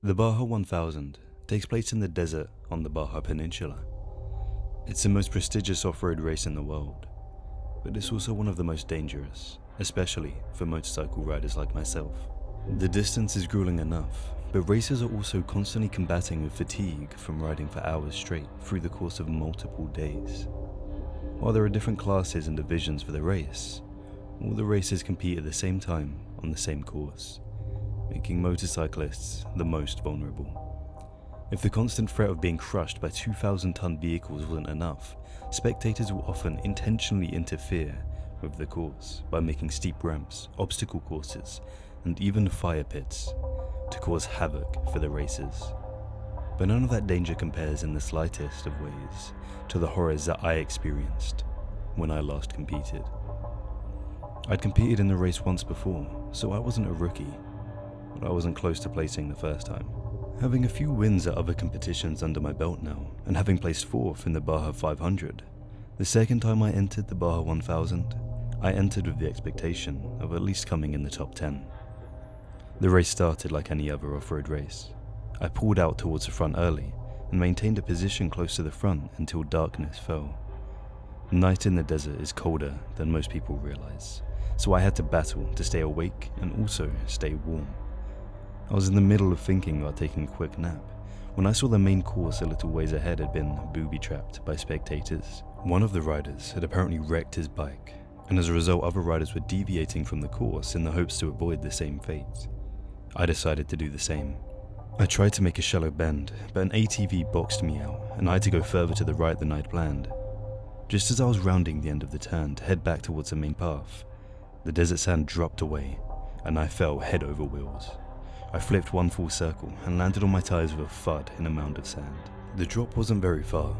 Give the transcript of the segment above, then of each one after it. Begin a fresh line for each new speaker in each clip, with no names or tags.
The Baja 1000 takes place in the desert on the Baja Peninsula. It's the most prestigious off-road race in the world, but it's also one of the most dangerous, especially for motorcycle riders like myself. The distance is grueling enough, but racers are also constantly combating with fatigue from riding for hours straight through the course of multiple days. While there are different classes and divisions for the race, all the racers compete at the same time on the same course, making motorcyclists the most vulnerable. If the constant threat of being crushed by 2,000-ton vehicles wasn't enough, spectators will often intentionally interfere with the course by making steep ramps, obstacle courses, and even fire pits to cause havoc for the racers. But none of that danger compares in the slightest of ways to the horrors that I experienced when I last competed. I'd competed in the race once before, so I wasn't a rookie, but I wasn't close to placing the first time. Having a few wins at other competitions under my belt now, and having placed 4th in the Baja 500, the second time I entered the Baja 1000, I entered with the expectation of at least coming in the top 10. The race started like any other off-road race. I pulled out towards the front early and maintained a position close to the front until darkness fell. Night in the desert is colder than most people realize, so I had to battle to stay awake and also stay warm. I was in the middle of thinking about taking a quick nap when I saw the main course a little ways ahead had been booby-trapped by spectators. One of the riders had apparently wrecked his bike, and as a result other riders were deviating from the course in the hopes to avoid the same fate. I decided to do the same. I tried to make a shallow bend, but an ATV boxed me out and I had to go further to the right than I'd planned. Just as I was rounding the end of the turn to head back towards the main path, the desert sand dropped away and I fell head over wheels. I flipped one full circle and landed on my tires with a thud in a mound of sand. The drop wasn't very far,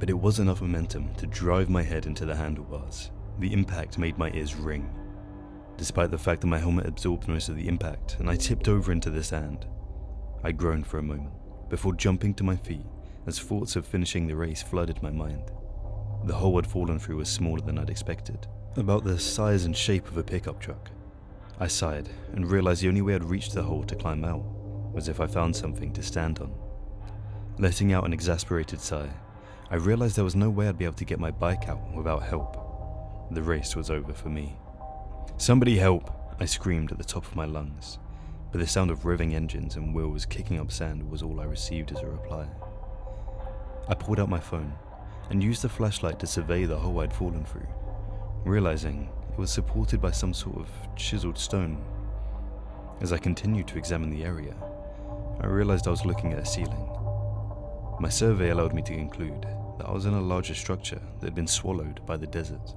but it was enough momentum to drive my head into the handlebars. The impact made my ears ring. Despite the fact that my helmet absorbed most of the impact and I tipped over into the sand, I groaned for a moment before jumping to my feet as thoughts of finishing the race flooded my mind. The hole I'd fallen through was smaller than I'd expected, about the size and shape of a pickup truck. I sighed and realized the only way I'd reach the hole to climb out was if I found something to stand on. Letting out an exasperated sigh, I realized there was no way I'd be able to get my bike out without help. The race was over for me. "Somebody help!" I screamed at the top of my lungs, but the sound of revving engines and wheels kicking up sand was all I received as a reply. I pulled out my phone and used the flashlight to survey the hole I'd fallen through, realizing it was supported by some sort of chiseled stone. As I continued to examine the area, I realized I was looking at a ceiling. My survey allowed me to conclude that I was in a larger structure that had been swallowed by the desert.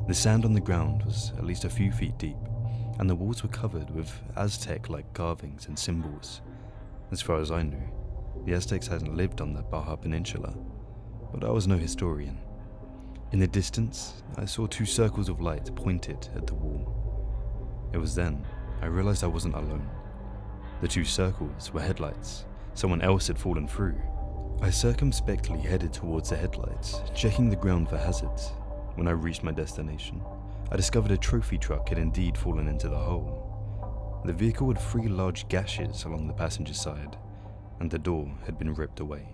The sand on the ground was at least a few feet deep, and the walls were covered with Aztec-like carvings and symbols. As far as I knew, the Aztecs hadn't lived on the Baja Peninsula, but I was no historian. In the distance, I saw 2 circles of light pointed at the wall. It was then I realized I wasn't alone. The 2 circles were headlights. Someone else had fallen through. I circumspectly headed towards the headlights, checking the ground for hazards. When I reached my destination, I discovered a trophy truck had indeed fallen into the hole. The vehicle had 3 large gashes along the passenger side, and the door had been ripped away.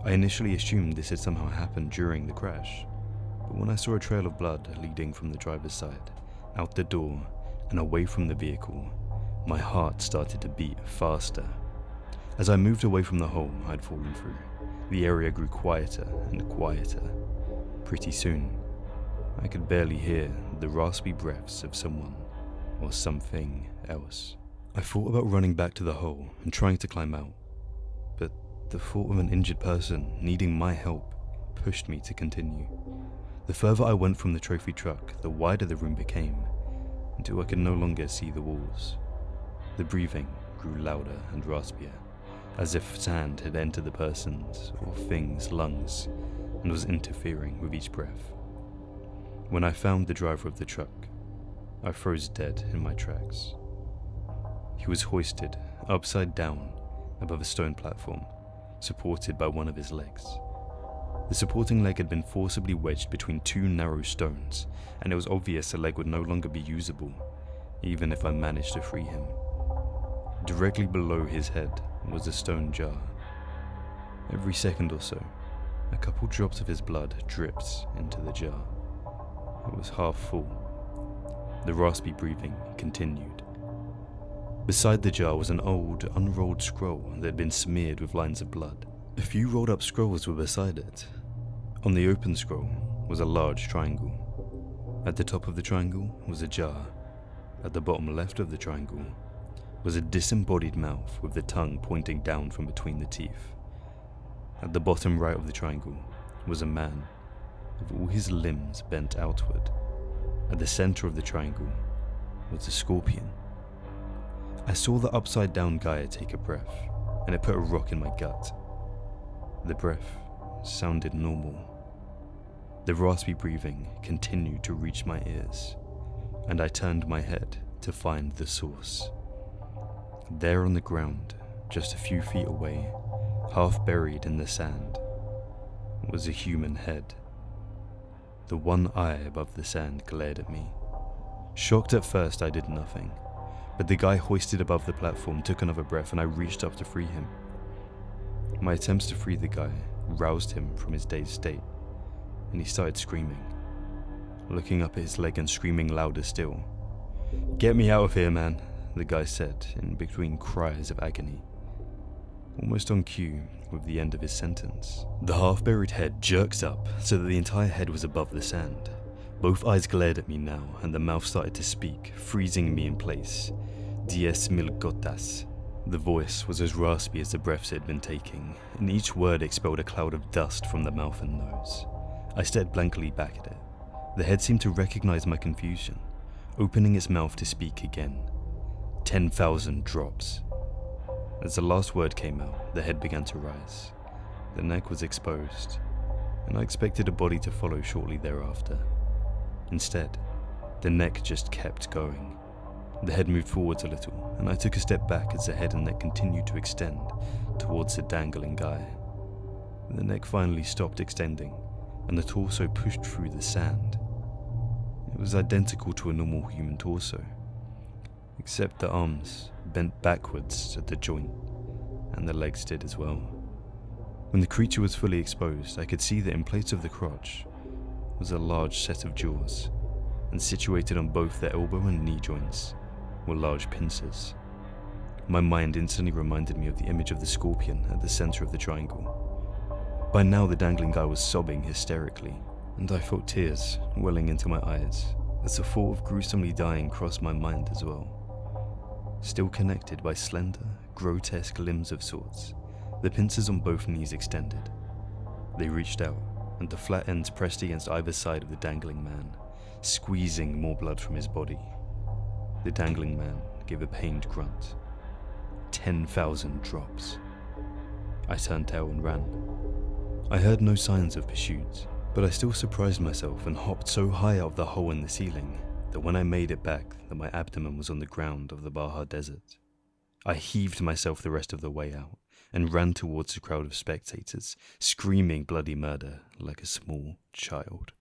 I initially assumed this had somehow happened during the crash, but when I saw a trail of blood leading from the driver's side, out the door, and away from the vehicle, my heart started to beat faster. As I moved away from the hole I'd fallen through, the area grew quieter and quieter. Pretty soon, I could barely hear the raspy breaths of someone or something else. I thought about running back to the hole and trying to climb out, but the thought of an injured person needing my help pushed me to continue. The further I went from the trophy truck, the wider the room became, until I could no longer see the walls. The breathing grew louder and raspier, as if sand had entered the person's or thing's lungs and was interfering with each breath. When I found the driver of the truck, I froze dead in my tracks. He was hoisted upside down above a stone platform, supported by one of his legs. The supporting leg had been forcibly wedged between 2 narrow stones, and it was obvious the leg would no longer be usable, even if I managed to free him. Directly below his head was a stone jar. Every second or so, a couple drops of his blood dripped into the jar. It was half full. The raspy breathing continued. Beside the jar was an old, unrolled scroll that had been smeared with lines of blood. A few rolled up scrolls were beside it. On the open scroll was a large triangle. At the top of the triangle was a jar. At the bottom left of the triangle was a disembodied mouth with the tongue pointing down from between the teeth. At the bottom right of the triangle was a man, with all his limbs bent outward. At the center of the triangle was a scorpion. I saw the upside down guy take a breath, and it put a rock in my gut. The breath sounded normal. The raspy breathing continued to reach my ears, and I turned my head to find the source. There on the ground, just a few feet away, half buried in the sand, was a human head. The one eye above the sand glared at me. Shocked at first, I did nothing, but the guy hoisted above the platform took another breath and I reached up to free him. My attempts to free the guy roused him from his dazed state, and he started screaming, looking up at his leg and screaming louder still. "Get me out of here, man," the guy said in between cries of agony, almost on cue with the end of his sentence. The half-buried head jerked up so that the entire head was above the sand. Both eyes glared at me now, and the mouth started to speak, freezing me in place. 10,000 gotas. The voice was as raspy as the breaths it had been taking, and each word expelled a cloud of dust from the mouth and nose. I stared blankly back at it. The head seemed to recognize my confusion, opening its mouth to speak again. 10,000 drops. As the last word came out, the head began to rise. The neck was exposed, and I expected a body to follow shortly thereafter. Instead, the neck just kept going. The head moved forwards a little, and I took a step back as the head and neck continued to extend towards the dangling guy. The neck finally stopped extending, and the torso pushed through the sand. It was identical to a normal human torso, except the arms bent backwards at the joint, and the legs did as well. When the creature was fully exposed, I could see that in place of the crotch was a large set of jaws, and situated on both the elbow and knee joints were large pincers. My mind instantly reminded me of the image of the scorpion at the center of the triangle. By now the dangling guy was sobbing hysterically, and I felt tears welling into my eyes as the thought of gruesomely dying crossed my mind as well. Still connected by slender, grotesque limbs of sorts, the pincers on both knees extended. They reached out, and the flat ends pressed against either side of the dangling man, squeezing more blood from his body. The dangling man gave a pained grunt. 10,000 drops. I turned tail and ran. I heard no signs of pursuit, but I still surprised myself and hopped so high out of the hole in the ceiling that when I made it back, that my abdomen was on the ground of the Baja desert. I heaved myself the rest of the way out and ran towards the crowd of spectators, screaming bloody murder like a small child.